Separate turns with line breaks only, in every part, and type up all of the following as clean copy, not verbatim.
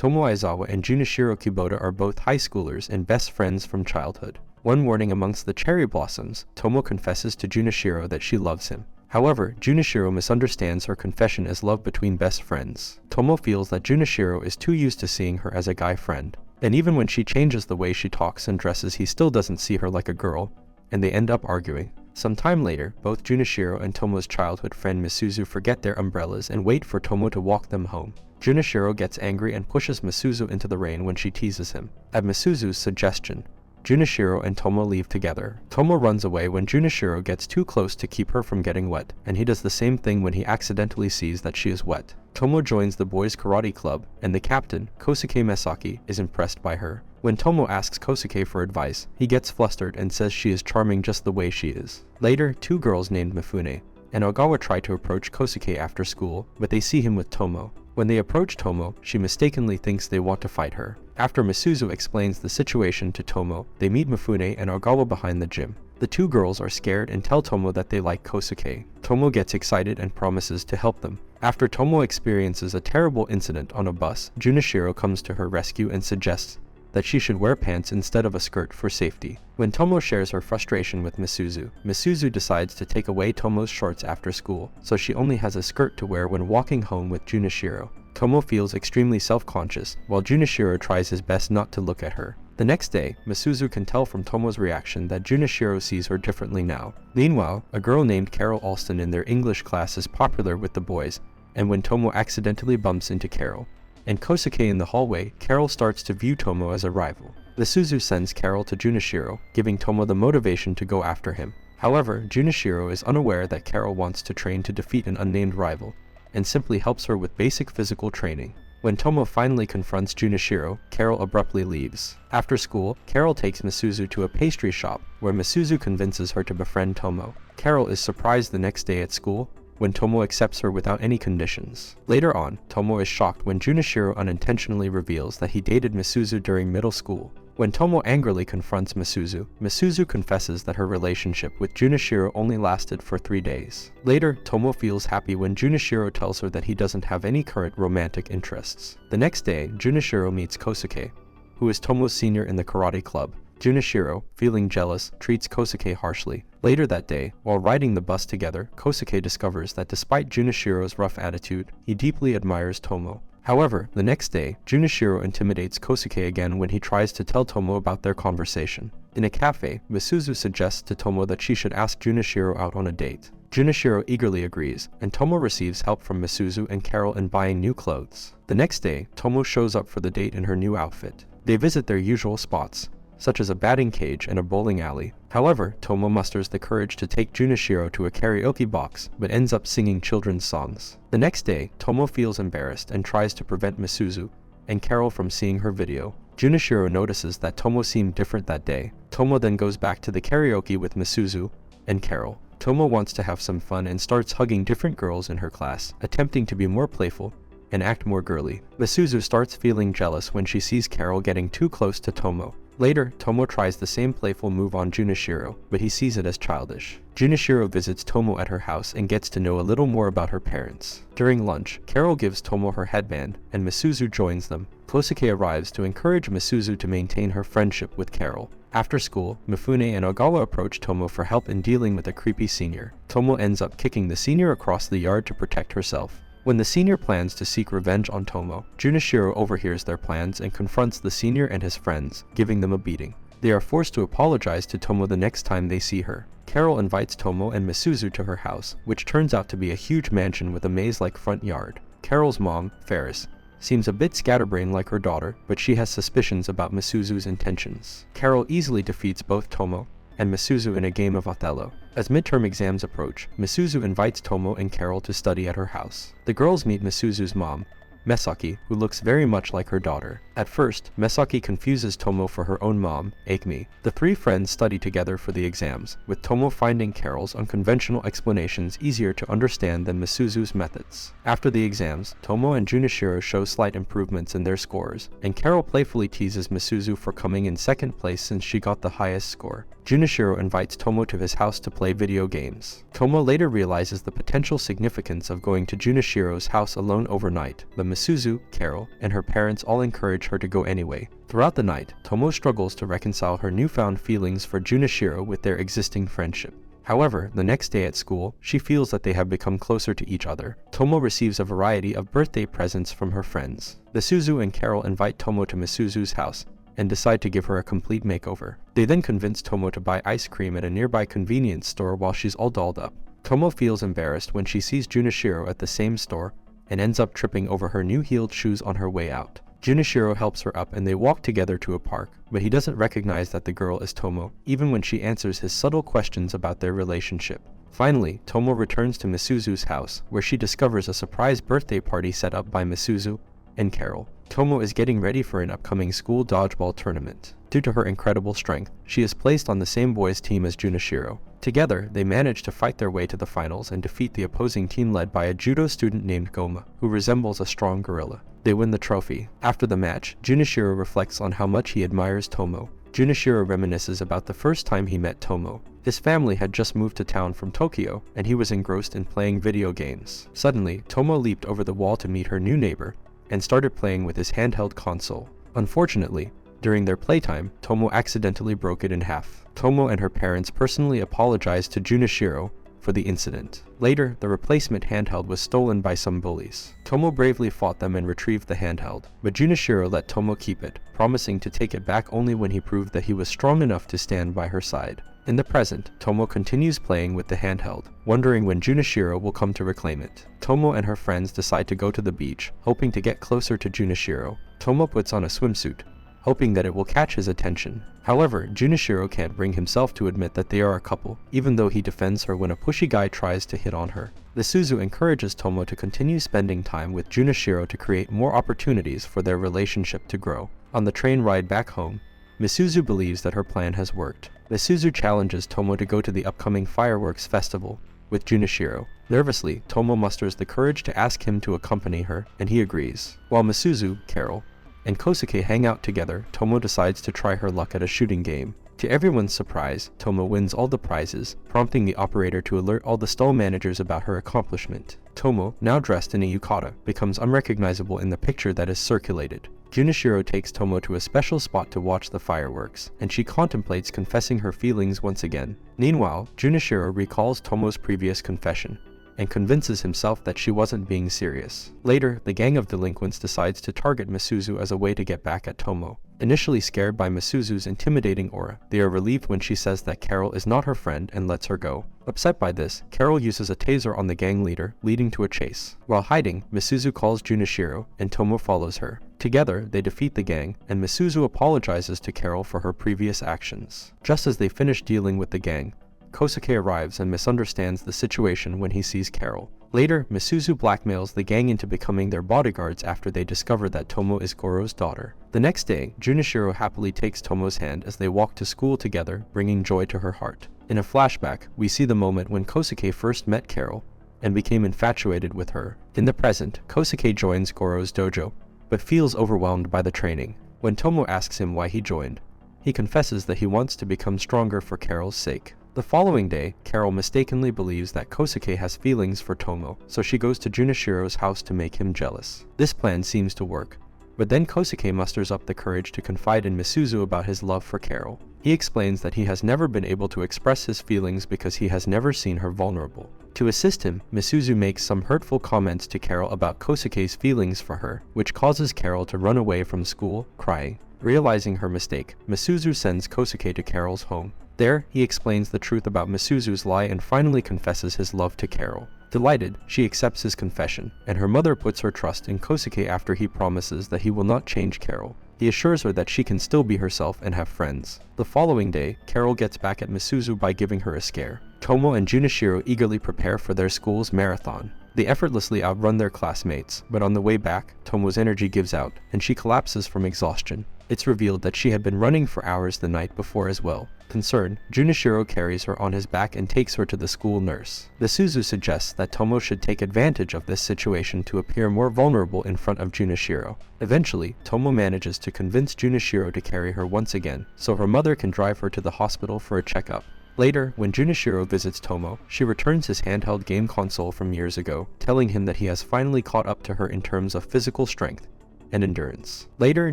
Tomo Aizawa and Junichiro Kubota are both high schoolers and best friends from childhood. One morning amongst the cherry blossoms, Tomo confesses to Junichiro that she loves him. However, Junichiro misunderstands her confession as love between best friends. Tomo feels that Junichiro is too used to seeing her as a guy friend. And even when she changes the way she talks and dresses, he still doesn't see her like a girl, and they end up arguing. Some time later, both Junichiro and Tomo's childhood friend Misuzu forget their umbrellas and wait for Tomo to walk them home. Junichiro gets angry and pushes Misuzu into the rain when she teases him. At Misuzu's suggestion, Junichiro and Tomo leave together. Tomo runs away when Junichiro gets too close to keep her from getting wet, and he does the same thing when he accidentally sees that she is wet. Tomo joins the boys' karate club, and the captain, Kosuke Mesaki, is impressed by her. When Tomo asks Kosuke for advice, he gets flustered and says she is charming just the way she is. Later, two girls named Mifune and Ogawa try to approach Kosuke after school, but they see him with Tomo. When they approach Tomo, she mistakenly thinks they want to fight her. After Misuzu explains the situation to Tomo, they meet Mifune and Ogawa behind the gym. The two girls are scared and tell Tomo that they like Kosuke. Tomo gets excited and promises to help them. After Tomo experiences a terrible incident on a bus, Junichiro comes to her rescue and suggests that she should wear pants instead of a skirt for safety. When Tomo shares her frustration with Misuzu, Misuzu decides to take away Tomo's shorts after school, so she only has a skirt to wear when walking home with Junichiro. Tomo feels extremely self-conscious, while Junichiro tries his best not to look at her. The next day, Misuzu can tell from Tomo's reaction that Junichiro sees her differently now. Meanwhile, a girl named Carol Alston in their English class is popular with the boys, and when Tomo accidentally bumps into Carol and Kosuke in the hallway, Carol starts to view Tomo as a rival. Misuzu sends Carol to Junichiro, giving Tomo the motivation to go after him. However, Junichiro is unaware that Carol wants to train to defeat an unnamed rival, and simply helps her with basic physical training. When Tomo finally confronts Junichiro, Carol abruptly leaves. After school, Carol takes Misuzu to a pastry shop, where Misuzu convinces her to befriend Tomo. Carol is surprised the next day at school, when Tomo accepts her without any conditions. Later on, Tomo is shocked when Junichiro unintentionally reveals that he dated Misuzu during middle school. When Tomo angrily confronts Misuzu, Misuzu confesses that her relationship with Junichiro only lasted for 3 days. Later, Tomo feels happy when Junichiro tells her that he doesn't have any current romantic interests. The next day, Junichiro meets Kosuke, who is Tomo's senior in the karate club. Junichiro, feeling jealous, treats Kosuke harshly. Later that day, while riding the bus together, Kosuke discovers that despite Junichiro's rough attitude, he deeply admires Tomo. However, the next day, Junichiro intimidates Kosuke again when he tries to tell Tomo about their conversation. In a cafe, Misuzu suggests to Tomo that she should ask Junichiro out on a date. Junichiro eagerly agrees, and Tomo receives help from Misuzu and Carol in buying new clothes. The next day, Tomo shows up for the date in her new outfit. They visit their usual spots, such as a batting cage and a bowling alley. However, Tomo musters the courage to take Junichiro to a karaoke box, but ends up singing children's songs. The next day, Tomo feels embarrassed and tries to prevent Misuzu and Carol from seeing her video. Junichiro notices that Tomo seemed different that day. Tomo then goes back to the karaoke with Misuzu and Carol. Tomo wants to have some fun and starts hugging different girls in her class, attempting to be more playful and act more girly. Misuzu starts feeling jealous when she sees Carol getting too close to Tomo. Later, Tomo tries the same playful move on Junichiro, but he sees it as childish. Junichiro visits Tomo at her house and gets to know a little more about her parents. During lunch, Carol gives Tomo her headband, and Misuzu joins them. Kosuke arrives to encourage Misuzu to maintain her friendship with Carol. After school, Mifune and Ogawa approach Tomo for help in dealing with a creepy senior. Tomo ends up kicking the senior across the yard to protect herself. When the senior plans to seek revenge on Tomo, Junichiro overhears their plans and confronts the senior and his friends, giving them a beating. They are forced to apologize to Tomo the next time they see her. Carol invites Tomo and Misuzu to her house, which turns out to be a huge mansion with a maze-like front yard. Carol's mom, Ferris, seems a bit scatterbrained like her daughter, but she has suspicions about Misuzu's intentions. Carol easily defeats both Tomo and Misuzu in a game of Othello. As midterm exams approach, Misuzu invites Tomo and Carol to study at her house. The girls meet Misuzu's mom, Mesaki, who looks very much like her daughter. At first, Mesaki confuses Tomo for her own mom, Akemi. The three friends study together for the exams, with Tomo finding Carol's unconventional explanations easier to understand than Misuzu's methods. After the exams, Tomo and Junichiro show slight improvements in their scores, and Carol playfully teases Misuzu for coming in second place since she got the highest score. Junichiro invites Tomo to his house to play video games. Tomo later realizes the potential significance of going to Junichiro's house alone overnight, but Misuzu, Carol, and her parents all encourage her to go anyway. Throughout the night, Tomo struggles to reconcile her newfound feelings for Junichiro with their existing friendship. However, the next day at school, she feels that they have become closer to each other. Tomo receives a variety of birthday presents from her friends. Misuzu and Carol invite Tomo to Misuzu's house and decide to give her a complete makeover. They then convince Tomo to buy ice cream at a nearby convenience store while she's all dolled up. Tomo feels embarrassed when she sees Junichiro at the same store and ends up tripping over her new heeled shoes on her way out. Junichiro helps her up and they walk together to a park, but he doesn't recognize that the girl is Tomo, even when she answers his subtle questions about their relationship. Finally, Tomo returns to Misuzu's house, where she discovers a surprise birthday party set up by Misuzu and Carol. Tomo is getting ready for an upcoming school dodgeball tournament. Due to her incredible strength, she is placed on the same boys' team as Junichiro. Together, they manage to fight their way to the finals and defeat the opposing team led by a judo student named Goma, who resembles a strong gorilla. They win the trophy. After the match, Junichiro reflects on how much he admires Tomo. Junichiro reminisces about the first time he met Tomo. His family had just moved to town from Tokyo, and he was engrossed in playing video games. Suddenly, Tomo leaped over the wall to meet her new neighbor, and started playing with his handheld console. Unfortunately, during their playtime, Tomo accidentally broke it in half. Tomo and her parents personally apologized to Junichiro for the incident. Later, the replacement handheld was stolen by some bullies. Tomo bravely fought them and retrieved the handheld, but Junichiro let Tomo keep it, promising to take it back only when he proved that he was strong enough to stand by her side. In the present, Tomo continues playing with the handheld, wondering when Junichiro will come to reclaim it. Tomo and her friends decide to go to the beach, hoping to get closer to Junichiro. Tomo puts on a swimsuit, hoping that it will catch his attention. However, Junichiro can't bring himself to admit that they are a couple, even though he defends her when a pushy guy tries to hit on her. Misuzu encourages Tomo to continue spending time with Junichiro to create more opportunities for their relationship to grow. On the train ride back home, Misuzu believes that her plan has worked. Misuzu challenges Tomo to go to the upcoming fireworks festival with Junichiro. Nervously, Tomo musters the courage to ask him to accompany her, and he agrees. While Misuzu, Carol, and Kosuke hang out together, Tomo decides to try her luck at a shooting game. To everyone's surprise, Tomo wins all the prizes, prompting the operator to alert all the stall managers about her accomplishment. Tomo, now dressed in a yukata, becomes unrecognizable in the picture that is circulated. Junichiro takes Tomo to a special spot to watch the fireworks, and she contemplates confessing her feelings once again. Meanwhile, Junichiro recalls Tomo's previous confession, and convinces himself that she wasn't being serious. Later, the gang of delinquents decides to target Misuzu as a way to get back at Tomo. Initially scared by Misuzu's intimidating aura, they are relieved when she says that Carol is not her friend and lets her go. Upset by this, Carol uses a taser on the gang leader, leading to a chase. While hiding, Misuzu calls Junichiro, and Tomo follows her. Together, they defeat the gang, and Misuzu apologizes to Carol for her previous actions. Just as they finish dealing with the gang, Kosuke arrives and misunderstands the situation when he sees Carol. Later, Misuzu blackmails the gang into becoming their bodyguards after they discover that Tomo is Goro's daughter. The next day, Junichiro happily takes Tomo's hand as they walk to school together, bringing joy to her heart. In a flashback, we see the moment when Kosuke first met Carol and became infatuated with her. In the present, Kosuke joins Goro's dojo, but feels overwhelmed by the training. When Tomo asks him why he joined, he confesses that he wants to become stronger for Carol's sake. The following day, Carol mistakenly believes that Kosuke has feelings for Tomo, so she goes to Junichiro's house to make him jealous. This plan seems to work, but then Kosuke musters up the courage to confide in Misuzu about his love for Carol. He explains that he has never been able to express his feelings because he has never seen her vulnerable. To assist him, Misuzu makes some hurtful comments to Carol about Kosuke's feelings for her, which causes Carol to run away from school, crying. Realizing her mistake, Misuzu sends Kosuke to Carol's home. There, he explains the truth about Misuzu's lie and finally confesses his love to Carol. Delighted, she accepts his confession, and her mother puts her trust in Kosuke after he promises that he will not change Carol. He assures her that she can still be herself and have friends. The following day, Carol gets back at Misuzu by giving her a scare. Tomo and Junichiro eagerly prepare for their school's marathon. They effortlessly outrun their classmates, but on the way back, Tomo's energy gives out, and she collapses from exhaustion. It's revealed that she had been running for hours the night before as well. Concerned, Junichiro carries her on his back and takes her to the school nurse. Misuzu suggests that Tomo should take advantage of this situation to appear more vulnerable in front of Junichiro. Eventually, Tomo manages to convince Junichiro to carry her once again, so her mother can drive her to the hospital for a checkup. Later, when Junichiro visits Tomo, she returns his handheld game console from years ago, telling him that he has finally caught up to her in terms of physical strength and endurance. Later,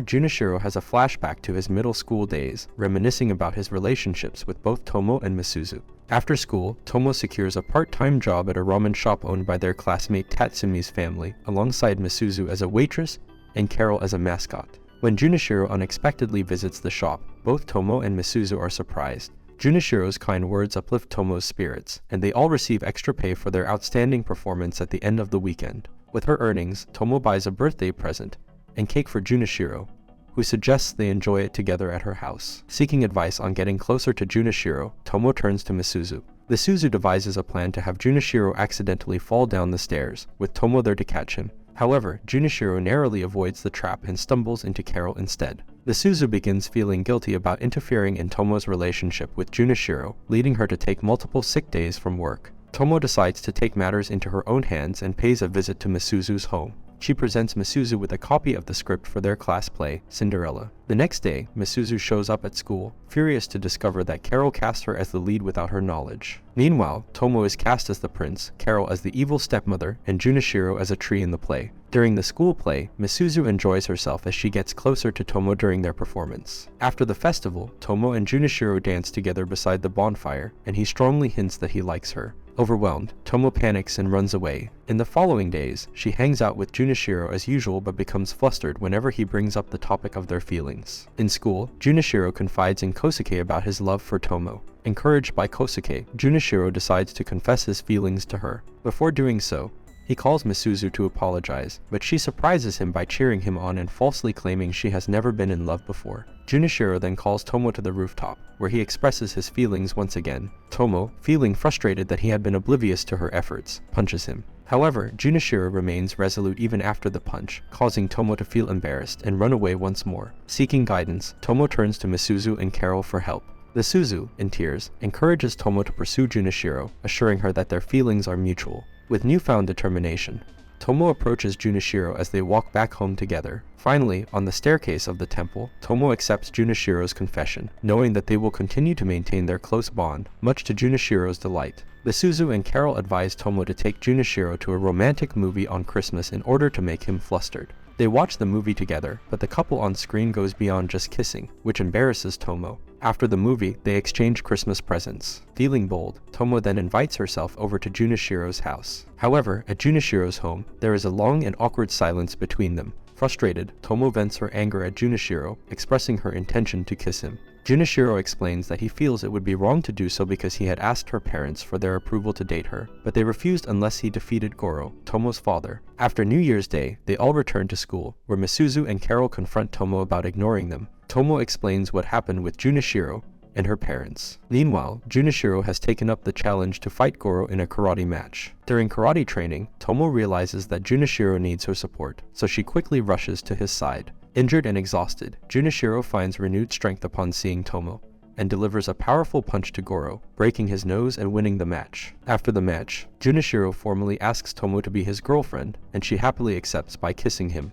Junichiro has a flashback to his middle school days, reminiscing about his relationships with both Tomo and Misuzu. After school, Tomo secures a part-time job at a ramen shop owned by their classmate Tatsumi's family, alongside Misuzu as a waitress and Carol as a mascot. When Junichiro unexpectedly visits the shop, both Tomo and Misuzu are surprised. Junichiro's kind words uplift Tomo's spirits, and they all receive extra pay for their outstanding performance at the end of the weekend. With her earnings, Tomo buys a birthday present and cake for Junichiro, who suggests they enjoy it together at her house. Seeking advice on getting closer to Junichiro, Tomo turns to Misuzu. Misuzu devises a plan to have Junichiro accidentally fall down the stairs, with Tomo there to catch him. However, Junichiro narrowly avoids the trap and stumbles into Carol instead. Misuzu begins feeling guilty about interfering in Tomo's relationship with Junichiro, leading her to take multiple sick days from work. Tomo decides to take matters into her own hands and pays a visit to Misuzu's home. She presents Misuzu with a copy of the script for their class play, Cinderella. The next day, Misuzu shows up at school, furious to discover that Carol cast her as the lead without her knowledge. Meanwhile, Tomo is cast as the prince, Carol as the evil stepmother, and Junichiro as a tree in the play. During the school play, Misuzu enjoys herself as she gets closer to Tomo during their performance. After the festival, Tomo and Junichiro dance together beside the bonfire, and he strongly hints that he likes her. Overwhelmed, Tomo panics and runs away. In the following days, she hangs out with Junichiro as usual but becomes flustered whenever he brings up the topic of their feelings. In school, Junichiro confides in Kosuke about his love for Tomo. Encouraged by Kosuke, Junichiro decides to confess his feelings to her. Before doing so, he calls Misuzu to apologize, but she surprises him by cheering him on and falsely claiming she has never been in love before. Junichiro then calls Tomo to the rooftop, where he expresses his feelings once again. Tomo, feeling frustrated that he had been oblivious to her efforts, punches him. However, Junichiro remains resolute even after the punch, causing Tomo to feel embarrassed and run away once more. Seeking guidance, Tomo turns to Misuzu and Carol for help. Misuzu, in tears, encourages Tomo to pursue Junichiro, assuring her that their feelings are mutual. With newfound determination, Tomo approaches Junichiro as they walk back home together. Finally, on the staircase of the temple, Tomo accepts Junichiro's confession, knowing that they will continue to maintain their close bond, much to Junichiro's delight. Misuzu and Carol advise Tomo to take Junichiro to a romantic movie on Christmas in order to make him flustered. They watch the movie together, but the couple on screen goes beyond just kissing, which embarrasses Tomo. After the movie, they exchange Christmas presents. Feeling bold, Tomo then invites herself over to Junichiro's house. However, at Junichiro's home, there is a long and awkward silence between them. Frustrated, Tomo vents her anger at Junichiro, expressing her intention to kiss him. Junichiro explains that he feels it would be wrong to do so because he had asked her parents for their approval to date her, but they refused unless he defeated Goro, Tomo's father. After New Year's Day, they all return to school, where Misuzu and Carol confront Tomo about ignoring them. Tomo explains what happened with Junichiro and her parents. Meanwhile, Junichiro has taken up the challenge to fight Goro in a karate match. During karate training, Tomo realizes that Junichiro needs her support, so she quickly rushes to his side. Injured and exhausted, Junichiro finds renewed strength upon seeing Tomo, and delivers a powerful punch to Goro, breaking his nose and winning the match. After the match, Junichiro formally asks Tomo to be his girlfriend, and she happily accepts by kissing him.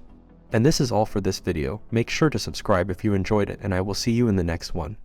And this is all for this video. Make sure to subscribe if you enjoyed it, and I will see you in the next one.